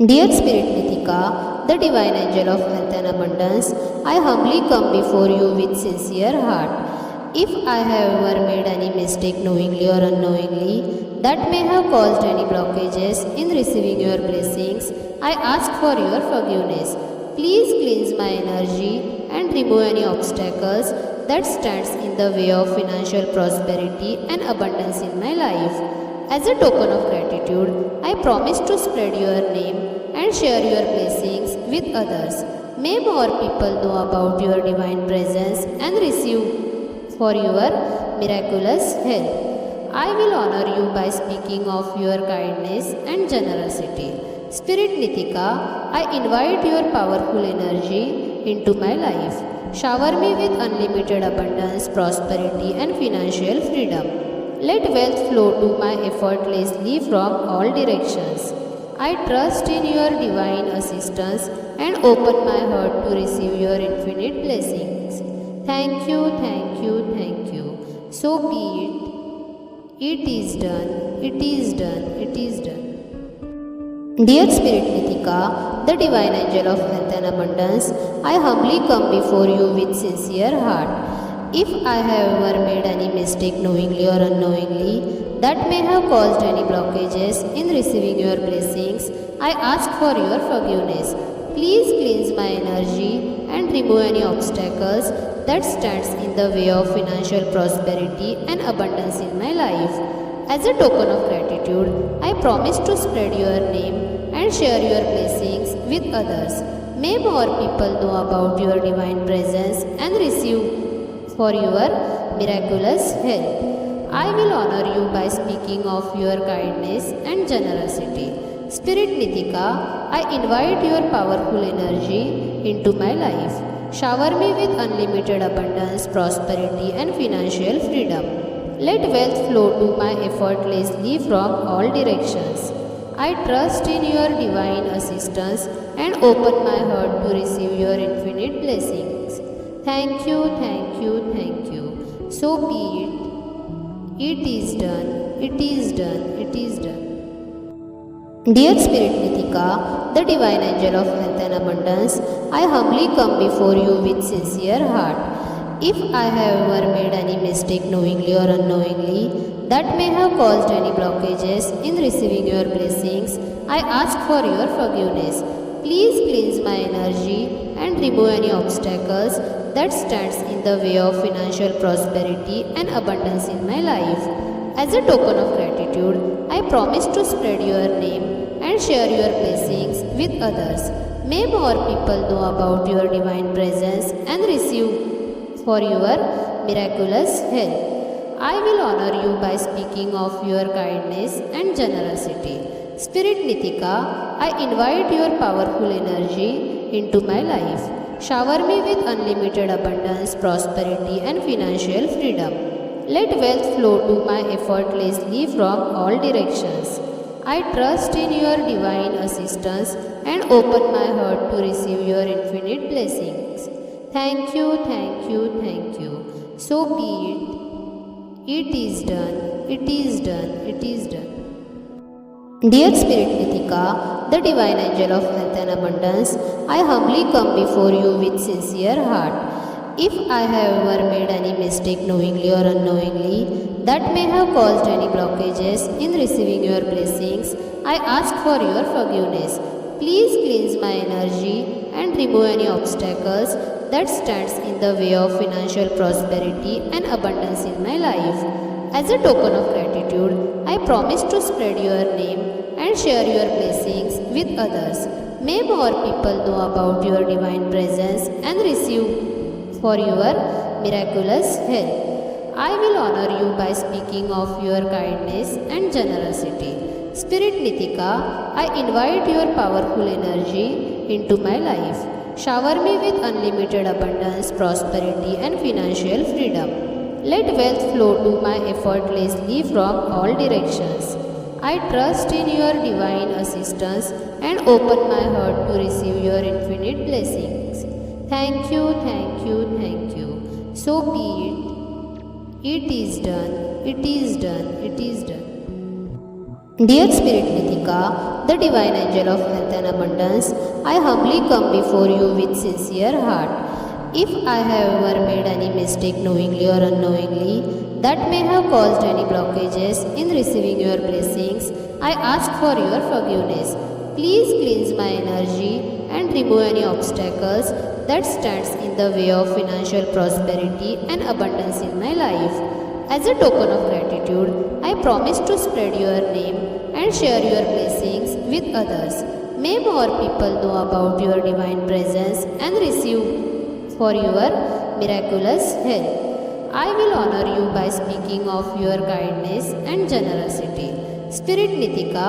Dear Spirit Nithika, the divine angel of health and abundance, I humbly come before you with sincere heart. If I have ever made any mistake knowingly or unknowingly that may have caused any blockages in receiving your blessings, I ask for your forgiveness. Please cleanse my energy and remove any obstacles that stands in the way of financial prosperity and abundance in my life. As a token of gratitude, I promise to spread your name and share your blessings with others. May more people know about your divine presence and receive for your miraculous help. I will honor you by speaking of your kindness and generosity. Spirit Nithika, I invite your powerful energy into my life. Shower me with unlimited abundance, prosperity, and financial freedom. Let wealth flow to my effortlessly from all directions. I trust in your divine assistance and open my heart to receive your infinite blessings. Thank you, thank you, thank you. So be it. It is done, it is done, it is done. Dear Spirit Nithika, the divine angel of health and abundance, I humbly come before you with sincere heart. If I have ever made any mistake knowingly or unknowingly that may have caused any blockages in receiving your blessings, I ask for your forgiveness. Please cleanse my energy and remove any obstacles that stands in the way of financial prosperity and abundance in my life. As a token of gratitude, I promise to spread your name and share your blessings with others. May more people know about your divine presence and receive for your miraculous help. I will honor you by speaking of your kindness and generosity. Spirit Nithika, I invite your powerful energy into my life. Shower me with unlimited abundance, prosperity, and financial freedom. Let wealth flow to my effortlessly from all directions. I trust in your divine assistance and open my heart to receive your infinite blessings. Thank you, thank you, thank you. So be it. It is done, it is done, it is done. Dear Spirit Nithika, the divine angel of health and abundance, I humbly come before you with sincere heart. If I have ever made any mistake knowingly or unknowingly that may have caused any blockages in receiving your blessings, I ask for your forgiveness. Please cleanse my energy and remove any obstacles that stands in the way of financial prosperity and abundance in my life. As a token of gratitude, I promise to spread your name and share your blessings with others. May more people know about your divine presence and receive for your miraculous help. I will honor you by speaking of your kindness and generosity. Spirit Nithika, I invite your powerful energy into my life. Shower me with unlimited abundance, prosperity, and financial freedom. Let wealth flow to my effortlessly from all directions. I trust in your divine assistance and open my heart to receive your infinite blessings. Thank you, thank you, thank you. So be it. It is done, it is done, it is done. Dear Spirit Nithika, the divine angel of health and abundance, I humbly come before you with sincere heart. If I have ever made any mistake knowingly or unknowingly that may have caused any blockages in receiving your blessings, I ask for your forgiveness. Please cleanse my energy and remove any obstacles that stands in the way of financial prosperity and abundance in my life. As a token of gratitude, I promise to spread your name and share your blessings with others. May more people know about your divine presence and receive for your miraculous help. I will honor you by speaking of your kindness and generosity. Spirit Nithika, I invite your powerful energy into my life. Shower me with unlimited abundance, prosperity, and financial freedom. Let wealth flow to my effortlessly from all directions. I trust in your divine assistance and open my heart to receive your infinite blessings. Thank you, thank you, thank you. So be it. It is done, it is done, it is done. Dear Spirit Nithika, the divine angel of health and abundance, I humbly come before you with sincere heart. If I have ever made any mistake knowingly or unknowingly that may have caused any blockages in receiving your blessings, I ask for your forgiveness. Please cleanse my energy and remove any obstacles that stands in the way of financial prosperity and abundance in my life. As a token of gratitude, I promise to spread your name and share your blessings with others. May more people know about your divine presence and receive for your miraculous help. I will honor you by speaking of your kindness and generosity. Spirit Nithika,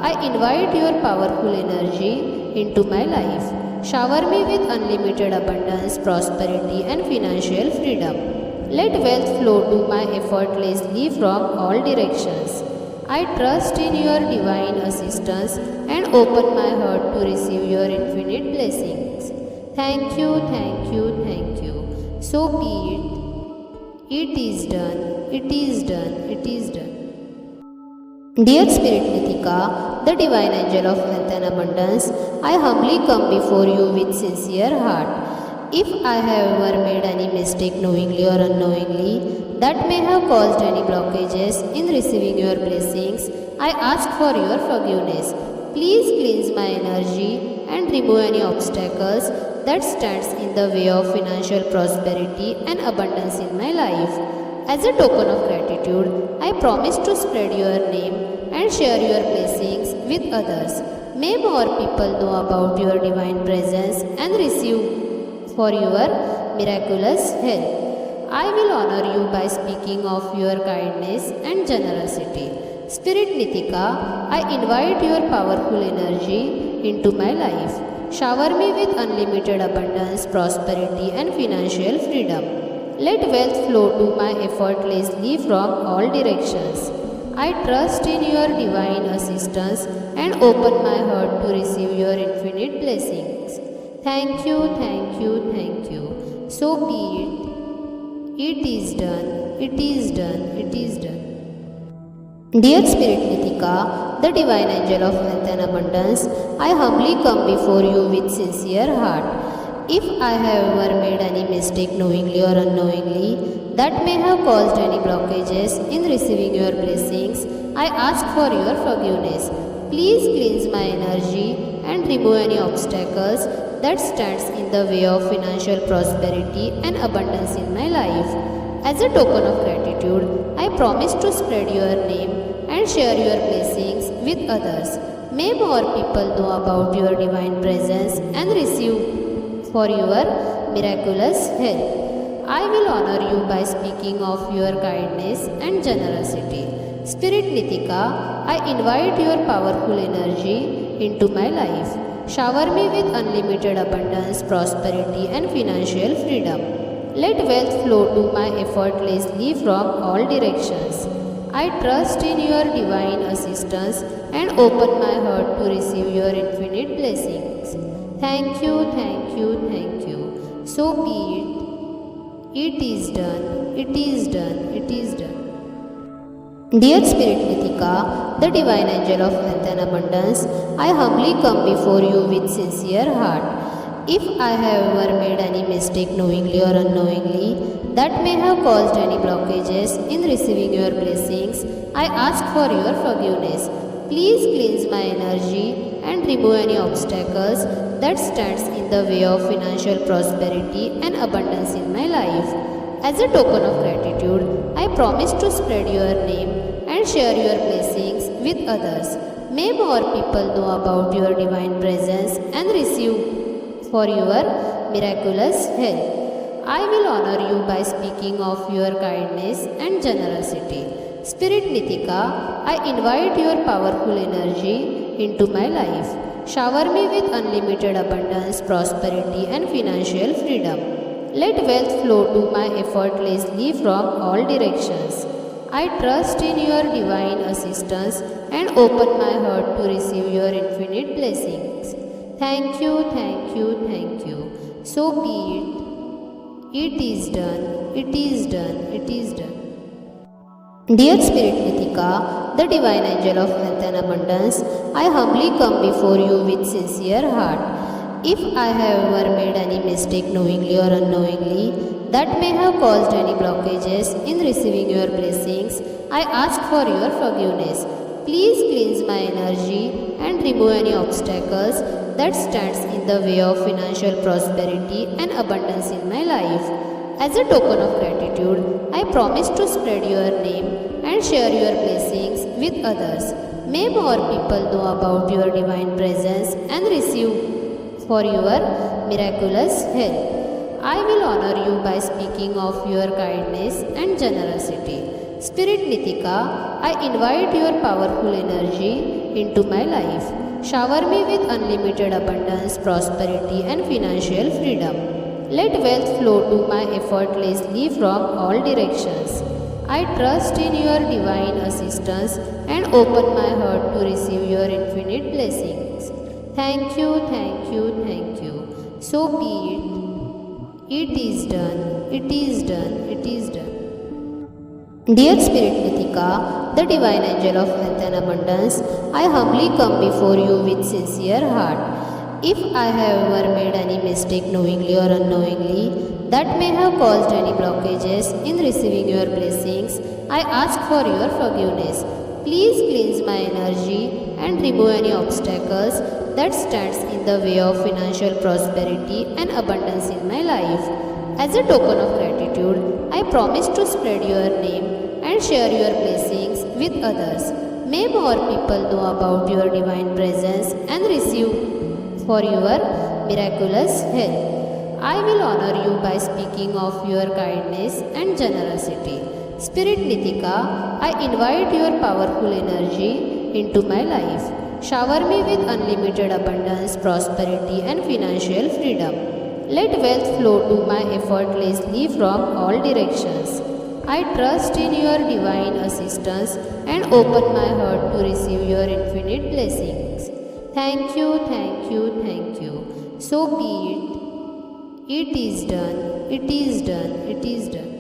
I invite your powerful energy into my life. Shower me with unlimited abundance, prosperity, and financial freedom. Let wealth flow to my effortlessly from all directions. I trust in your divine assistance and open my heart to receive your infinite blessings. Thank you, thank you, thank you. So be it. It is done, it is done, it is done. Dear Spirit Nithika, the divine angel of health and abundance, I humbly come before you with sincere heart. If I have ever made any mistake knowingly or unknowingly that may have caused any blockages in receiving your blessings, I ask for your forgiveness. Please cleanse my energy and remove any obstacles that stands in the way of financial prosperity and abundance in my life. As a token of gratitude, I promise to spread your name and share your blessings with others. May more people know about your divine presence and receive for your miraculous help. I will honor you by speaking of your kindness and generosity. Spirit Nithika, I invite your powerful energy into my life. Shower me with unlimited abundance, prosperity, and financial freedom. Let wealth flow to my effortlessly from all directions. I trust in your divine assistance and open my heart to receive your infinite blessings. Thank you, thank you, thank you. So be it. It is done, it is done, it is done. Dear Spirit Nithika, the divine angel of health and abundance, I humbly come before you with sincere heart. If I have ever made any mistake knowingly or unknowingly that may have caused any blockages in receiving your blessings, I ask for your forgiveness. Please cleanse my energy and remove any obstacles that stands in the way of financial prosperity and abundance in my life. As a token of gratitude, I promise to spread your name and share your blessings with others. May more people know about your divine presence and receive for your miraculous help. I will honor you by speaking of your kindness and generosity. Spirit Nithika, I invite your powerful energy into my life. Shower me with unlimited abundance, prosperity, and financial freedom. Let wealth flow to my effortlessly from all directions. I trust in your divine assistance and open my heart to receive your infinite blessings. Thank you, thank you, thank you. So be it. It is done, it is done, it is done. Dear Spirit Nithika, the divine angel of health and abundance, I humbly come before you with sincere heart. If I have ever made any mistake knowingly or unknowingly that may have caused any blockages in receiving your blessings, I ask for your forgiveness. Please cleanse my energy and remove any obstacles that stands in the way of financial prosperity and abundance in my life. As a token of gratitude, I promise to spread your name and share your blessings with others. May more people know about your divine presence and receive for your miraculous help. I will honor you by speaking of your kindness and generosity. Spirit Nithika, I invite your powerful energy into my life. Shower me with unlimited abundance, prosperity, and financial freedom. Let wealth flow to my effortlessly from all directions. I trust in your divine assistance and open my heart to receive your infinite blessings. Thank you, thank you, thank you. So be it. It is done, it is done, it is done. Dear Spirit Nithika, the divine angel of health and abundance, I humbly come before you with sincere heart. If I have ever made any mistake knowingly or unknowingly that may have caused any blockages in receiving your blessings, I ask for your forgiveness. Please cleanse my energy and remove any obstacles that stands in the way of financial prosperity and abundance in my life. As a token of gratitude, I promise to spread your name and share your blessings with others. May more people know about your divine presence and receive for your miraculous help. I will honor you by speaking of your kindness and generosity. Spirit Nithika, I invite your powerful energy into my life. Shower me with unlimited abundance, prosperity, and financial freedom. Let wealth flow to my effortlessly from all directions. I trust in your divine assistance and open my heart to receive your infinite blessings. Thank you, thank you, thank you. So be it. It is done, it is done, it is done. Dear Spirit Nithika, the divine angel of health and abundance, I humbly come before you with sincere heart. If I have ever made any mistake knowingly or unknowingly that may have caused any blockages in receiving your blessings, I ask for your forgiveness. Please cleanse my energy and remove any obstacles that stands in the way of financial prosperity and abundance in my life. As a token of gratitude, I promise to spread your name and share your blessings with others. May more people know about your divine presence and receive for your miraculous help. I will honor you by speaking of your kindness and generosity. Spirit Nithika, I invite your powerful energy into my life. Shower me with unlimited abundance, prosperity, and financial freedom. Let wealth flow to my effortlessly from all directions. I trust in your divine assistance and open my heart to receive your infinite blessings. Thank you, thank you, thank you. So be it. It is done, it is done, it is done.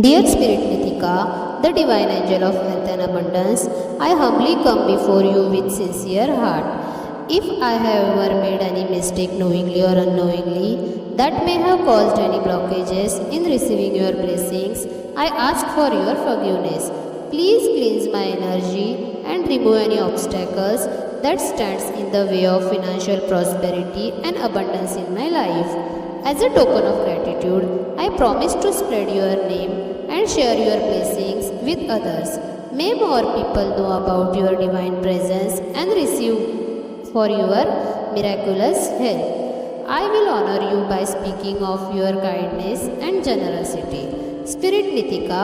Dear Spirit Nithika, the divine angel of health and abundance, I humbly come before you with sincere heart. If I have ever made any mistake knowingly or unknowingly that may have caused any blockages in receiving your blessings, I ask for your forgiveness. Please cleanse my energy and remove any obstacles that stands in the way of financial prosperity and abundance in my life. As a token of gratitude, I promise to spread your name and share your blessings with others. May more people know about your divine presence and receive for your miraculous help. I will honor you by speaking of your kindness and generosity. Spirit Nithika,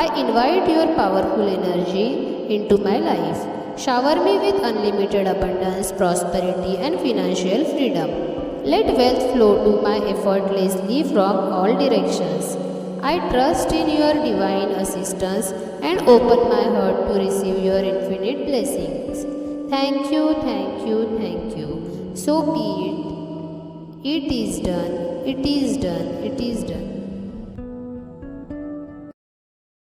I invite your powerful energy into my life. Shower me with unlimited abundance, prosperity, and financial freedom. Let wealth flow to my effortlessly from all directions. I trust in your divine assistance and open my heart to receive your infinite blessings. Thank you, thank you, thank you. So be it. It is done, it is done, it is done.